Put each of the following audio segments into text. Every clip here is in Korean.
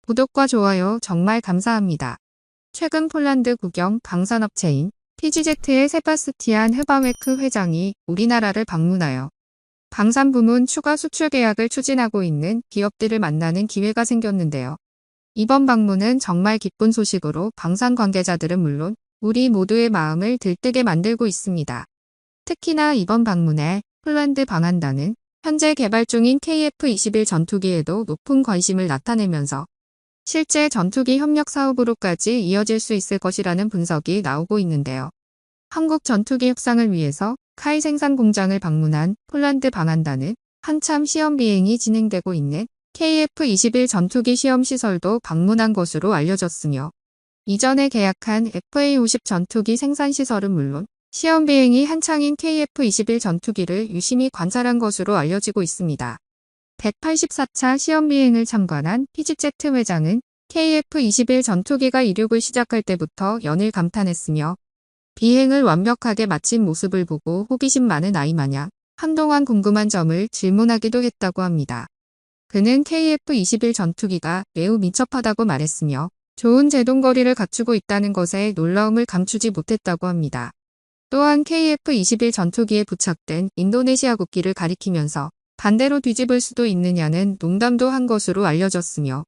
구독과 좋아요 정말 감사합니다. 최근 폴란드 국영 방산업체인 PGZ의 세바스티안 흐바웨크 회장이 우리나라를 방문하여 방산 부문 추가 수출 계약을 추진하고 있는 기업들을 만나는 기회가 생겼는데요. 이번 방문은 정말 기쁜 소식으로 방산 관계자들은 물론 우리 모두의 마음을 들뜨게 만들고 있습니다. 특히나 이번 방문에 폴란드 방한단은 현재 개발 중인 KF-21 전투기에도 높은 관심을 나타내면서 실제 전투기 협력 사업으로까지 이어질 수 있을 것이라는 분석이 나오고 있는데요. 한국 전투기 협상을 위해서 카이 생산 공장을 방문한 폴란드 방한단은 한참 시험 비행이 진행되고 있는 KF-21 전투기 시험 시설도 방문한 것으로 알려졌으며 이전에 계약한 FA-50 전투기 생산 시설은 물론 시험 비행이 한창인 KF-21 전투기를 유심히 관찰한 것으로 알려지고 있습니다. 184차 시험 비행을 참관한 PGZ 회장은 KF-21 전투기가 이륙을 시작할 때부터 연일 감탄했으며 비행을 완벽하게 마친 모습을 보고 호기심 많은 아이 마냥 한동안 궁금한 점을 질문하기도 했다고 합니다. 그는 KF-21 전투기가 매우 민첩하다고 말했으며 좋은 제동거리를 갖추고 있다는 것에 놀라움을 감추지 못했다고 합니다. 또한 KF-21 전투기에 부착된 인도네시아 국기를 가리키면서 반대로 뒤집을 수도 있느냐는 농담도 한 것으로 알려졌으며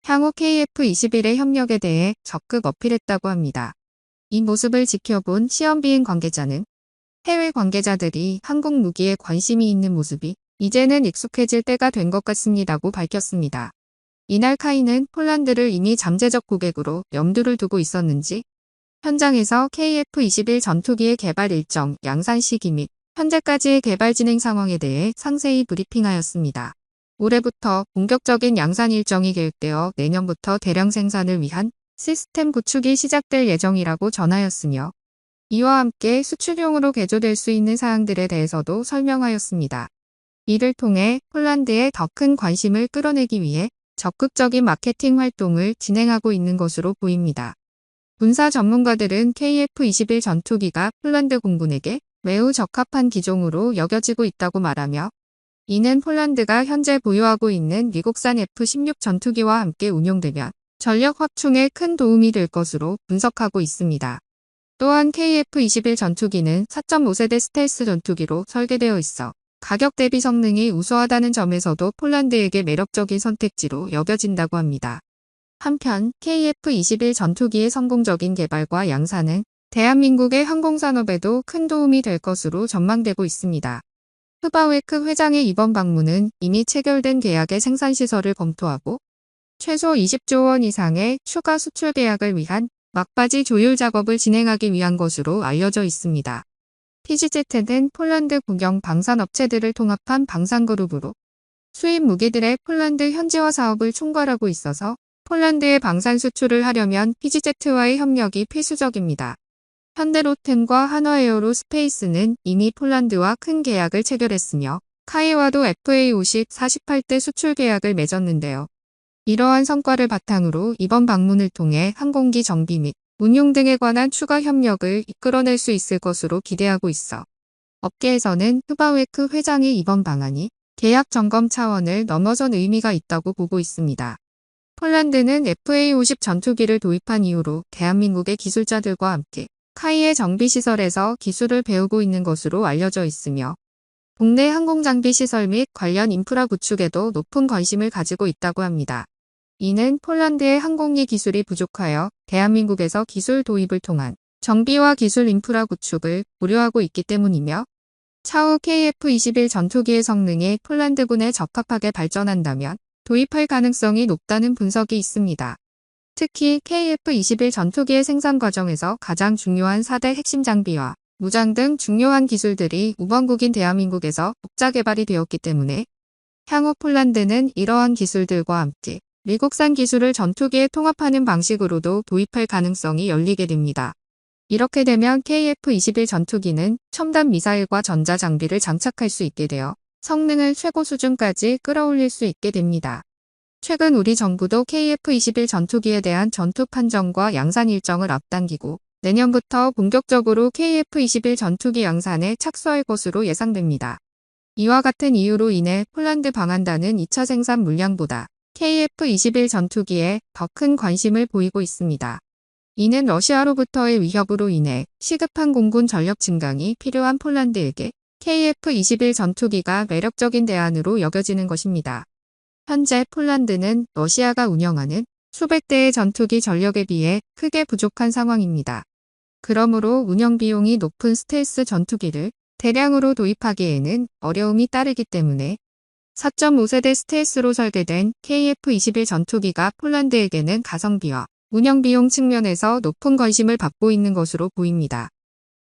향후 KF-21의 협력에 대해 적극 어필했다고 합니다. 이 모습을 지켜본 시험비행 관계자는 해외 관계자들이 한국 무기에 관심이 있는 모습이 이제는 익숙해질 때가 된 것 같습니다고 밝혔습니다. 이날 카이는 폴란드를 이미 잠재적 고객으로 염두를 두고 있었는지 현장에서 KF-21 전투기의 개발 일정, 양산 시기 및 현재까지의 개발 진행 상황에 대해 상세히 브리핑하였습니다. 올해부터 본격적인 양산 일정이 계획되어 내년부터 대량 생산을 위한 시스템 구축이 시작될 예정이라고 전하였으며 이와 함께 수출용으로 개조될 수 있는 사항들에 대해서도 설명하였습니다. 이를 통해 폴란드에 더 큰 관심을 끌어내기 위해 적극적인 마케팅 활동을 진행하고 있는 것으로 보입니다. 군사 전문가들은 KF-21 전투기가 폴란드 공군에게 매우 적합한 기종으로 여겨지고 있다고 말하며 이는 폴란드가 현재 보유하고 있는 미국산 F-16 전투기와 함께 운용되면 전력 확충에 큰 도움이 될 것으로 분석하고 있습니다. 또한 KF-21 전투기는 4.5세대 스텔스 전투기로 설계되어 있어 가격 대비 성능이 우수하다는 점에서도 폴란드에게 매력적인 선택지로 여겨진다고 합니다. 한편 KF-21 전투기의 성공적인 개발과 양산은 대한민국의 항공산업에도 큰 도움이 될 것으로 전망되고 있습니다. 흐바웨크 회장의 이번 방문은 이미 체결된 계약의 생산시설을 검토하고 최소 20조 원 이상의 추가 수출 계약을 위한 막바지 조율 작업을 진행하기 위한 것으로 알려져 있습니다. PGZ는 폴란드 국영 방산업체들을 통합한 방산그룹으로 수입 무기들의 폴란드 현지화 사업을 총괄하고 있어서 폴란드의 방산 수출을 하려면 PGZ와의 협력이 필수적입니다. 현대로템과 한화에어로스페이스는 이미 폴란드와 큰 계약을 체결했으며 카이와도 FA-50 48대 수출 계약을 맺었는데요. 이러한 성과를 바탕으로 이번 방문을 통해 항공기 정비 및 운용 등에 관한 추가 협력을 이끌어낼 수 있을 것으로 기대하고 있어 업계에서는 흐바웨크 회장의 이번 방안이 계약 점검 차원을 넘어선 의미가 있다고 보고 있습니다. 폴란드는 FA-50 전투기를 도입한 이후로 대한민국의 기술자들과 함께 카이의 정비시설에서 기술을 배우고 있는 것으로 알려져 있으며 국내 항공장비시설 및 관련 인프라 구축에도 높은 관심을 가지고 있다고 합니다. 이는 폴란드의 항공기 기술이 부족하여 대한민국에서 기술 도입을 통한 정비와 기술 인프라 구축을 고려하고 있기 때문이며 차후 KF-21 전투기의 성능이 폴란드군에 적합하게 발전한다면 도입할 가능성이 높다는 분석이 있습니다. 특히 KF-21 전투기의 생산 과정에서 가장 중요한 4대 핵심 장비와 무장 등 중요한 기술들이 우번국인 대한민국에서 독자 개발이 되었기 때문에 향후 폴란드는 이러한 기술들과 함께 미국산 기술을 전투기에 통합하는 방식으로도 도입할 가능성이 열리게 됩니다. 이렇게 되면 KF-21 전투기는 첨단 미사일과 전자장비를 장착할 수 있게 되어 성능을 최고 수준까지 끌어올릴 수 있게 됩니다. 최근 우리 정부도 KF-21 전투기에 대한 전투 판정과 양산 일정을 앞당기고 내년부터 본격적으로 KF-21 전투기 양산에 착수할 것으로 예상됩니다. 이와 같은 이유로 인해 폴란드 방한단은 2차 생산 물량보다 KF-21 전투기에 더 큰 관심을 보이고 있습니다. 이는 러시아로부터의 위협으로 인해 시급한 공군 전력 증강이 필요한 폴란드에게 KF-21 전투기가 매력적인 대안으로 여겨지는 것입니다. 현재 폴란드는 러시아가 운영하는 수백 대의 전투기 전력에 비해 크게 부족한 상황입니다. 그러므로 운영 비용이 높은 스텔스 전투기를 대량으로 도입하기에는 어려움이 따르기 때문에 4.5세대 스텔스로 설계된 KF-21 전투기가 폴란드에게는 가성비와 운영 비용 측면에서 높은 관심을 받고 있는 것으로 보입니다.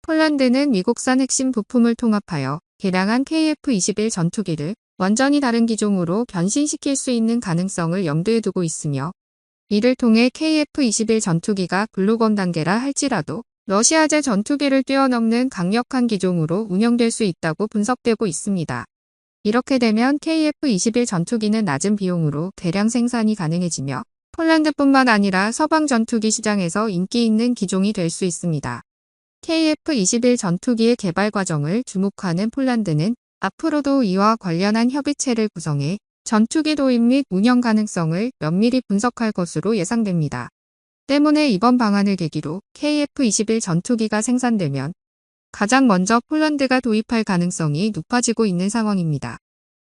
폴란드는 미국산 핵심 부품을 통합하여 개량한 KF-21 전투기를 완전히 다른 기종으로 변신시킬 수 있는 가능성을 염두에 두고 있으며 이를 통해 KF-21 전투기가 블록원 단계라 할지라도 러시아제 전투기를 뛰어넘는 강력한 기종으로 운영될 수 있다고 분석되고 있습니다. 이렇게 되면 KF-21 전투기는 낮은 비용으로 대량 생산이 가능해지며 폴란드뿐만 아니라 서방 전투기 시장에서 인기 있는 기종이 될 수 있습니다. KF-21 전투기의 개발 과정을 주목하는 폴란드는 앞으로도 이와 관련한 협의체를 구성해 전투기 도입 및 운영 가능성을 면밀히 분석할 것으로 예상됩니다. 때문에 이번 방안을 계기로 KF-21 전투기가 생산되면 가장 먼저 폴란드가 도입할 가능성이 높아지고 있는 상황입니다.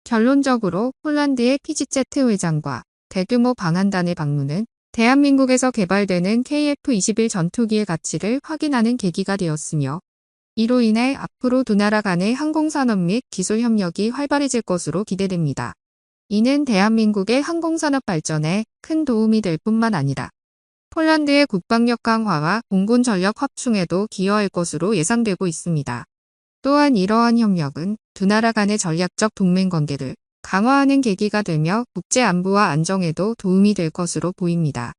결론적으로 폴란드의 PGZ 회장과 대규모 방한단의 방문은 대한민국에서 개발되는 KF-21 전투기의 가치를 확인하는 계기가 되었으며 이로 인해 앞으로 두 나라 간의 항공산업 및 기술 협력이 활발해질 것으로 기대됩니다. 이는 대한민국의 항공산업 발전에 큰 도움이 될 뿐만 아니라 폴란드의 국방력 강화와 공군 전력 확충에도 기여할 것으로 예상되고 있습니다. 또한 이러한 협력은 두 나라 간의 전략적 동맹 관계를 강화하는 계기가 되며 국제 안보와 안정에도 도움이 될 것으로 보입니다.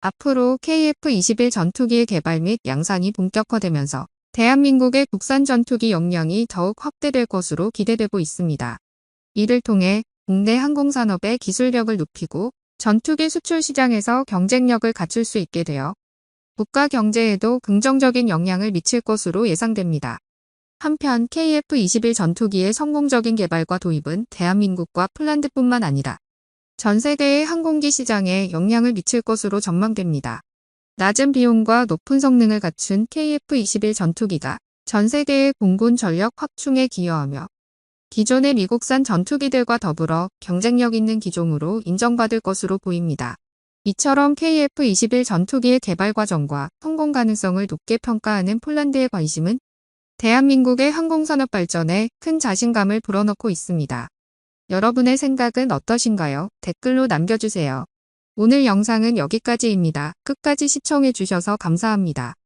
앞으로 KF-21 전투기의 개발 및 양산이 본격화되면서 대한민국의 국산 전투기 역량이 더욱 확대될 것으로 기대되고 있습니다. 이를 통해 국내 항공산업의 기술력을 높이고 전투기 수출 시장에서 경쟁력을 갖출 수 있게 되어 국가 경제에도 긍정적인 영향을 미칠 것으로 예상됩니다. 한편 KF-21 전투기의 성공적인 개발과 도입은 대한민국과 폴란드뿐만 아니라 전 세계의 항공기 시장에 영향을 미칠 것으로 전망됩니다. 낮은 비용과 높은 성능을 갖춘 KF-21 전투기가 전 세계의 공군 전력 확충에 기여하며 기존의 미국산 전투기들과 더불어 경쟁력 있는 기종으로 인정받을 것으로 보입니다. 이처럼 KF-21 전투기의 개발 과정과 성공 가능성을 높게 평가하는 폴란드의 관심은 대한민국의 항공산업 발전에 큰 자신감을 불어넣고 있습니다. 여러분의 생각은 어떠신가요? 댓글로 남겨주세요. 오늘 영상은 여기까지입니다. 끝까지 시청해주셔서 감사합니다.